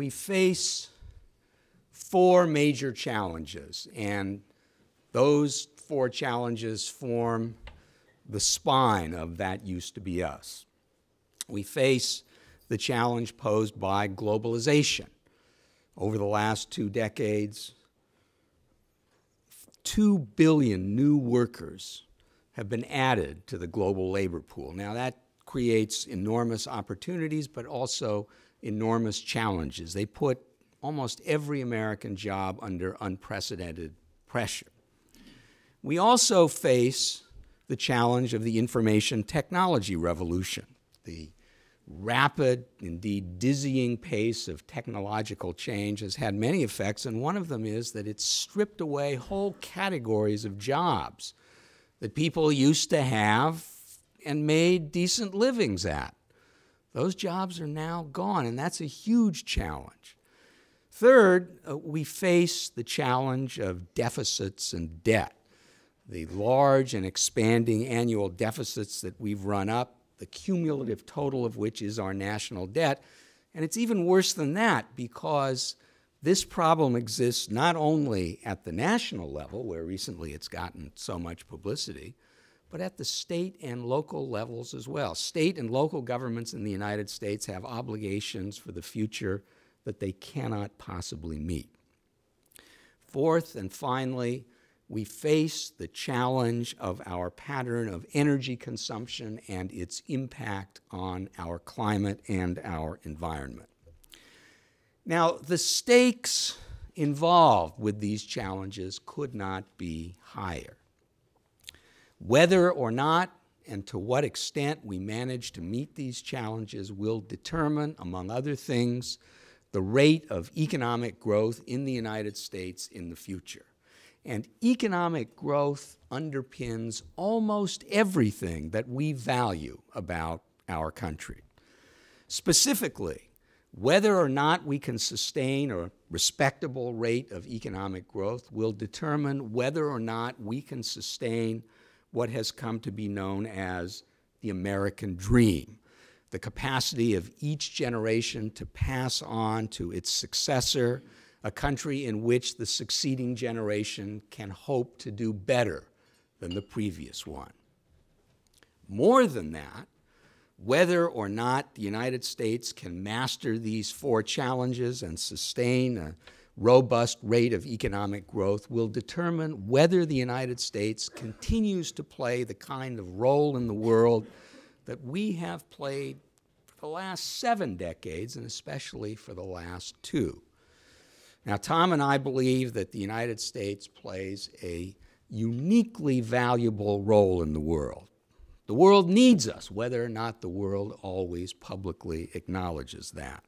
we face four major challenges, and those four challenges form the spine of that used to be us. We face the challenge posed by globalization. Over the last 2 decades, 2 billion new workers have been added to the global labor pool. Now that creates enormous opportunities, but also enormous challenges. They put almost every American job under unprecedented pressure. We also face the challenge of the information technology revolution. The rapid, indeed dizzying pace of technological change has had many effects, and one of them is that it's stripped away whole categories of jobs that people used to have and made decent livings at. Those jobs are now gone, and that's a huge challenge. Third, we face the challenge of deficits and debt. The large and expanding annual deficits that we've run up, the cumulative total of which is our national debt. And it's even worse than that, because this problem exists not only at the national level, where recently it's gotten so much publicity, but at the state and local levels as well. State and local governments in the United States have obligations for the future that they cannot possibly meet. Fourth and finally, we face the challenge of our pattern of energy consumption and its impact on our climate and our environment. Now, the stakes involved with these challenges could not be higher. Whether or not and to what extent we manage to meet these challenges will determine, among other things, the rate of economic growth in the United States in the future. And economic growth underpins almost everything that we value about our country. Specifically, whether or not we can sustain a respectable rate of economic growth will determine whether or not we can sustain what has come to be known as the American dream, the capacity of each generation to pass on to its successor a country in which the succeeding generation can hope to do better than the previous one. More than that, whether or not the United States can master these four challenges and sustain a robust rate of economic growth will determine whether the United States continues to play the kind of role in the world that we have played for the last 7 decades, and especially for the last 2. Now, Tom and I believe that the United States plays a uniquely valuable role in the world. The world needs us, whether or not the world always publicly acknowledges that.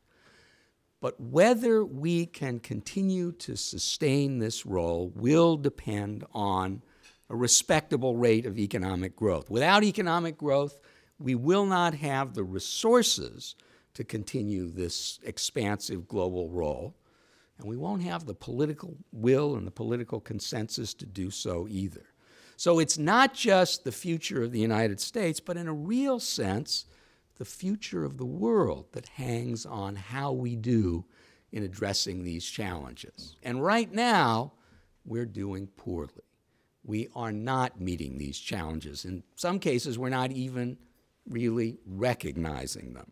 But whether we can continue to sustain this role will depend on a respectable rate of economic growth. Without economic growth, we will not have the resources to continue this expansive global role, and we won't have the political will and the political consensus to do so either. So it's not just the future of the United States, but in a real sense, the future of the world that hangs on how we do in addressing these challenges. And right now, we're doing poorly. We are not meeting these challenges. In some cases, we're not even really recognizing them.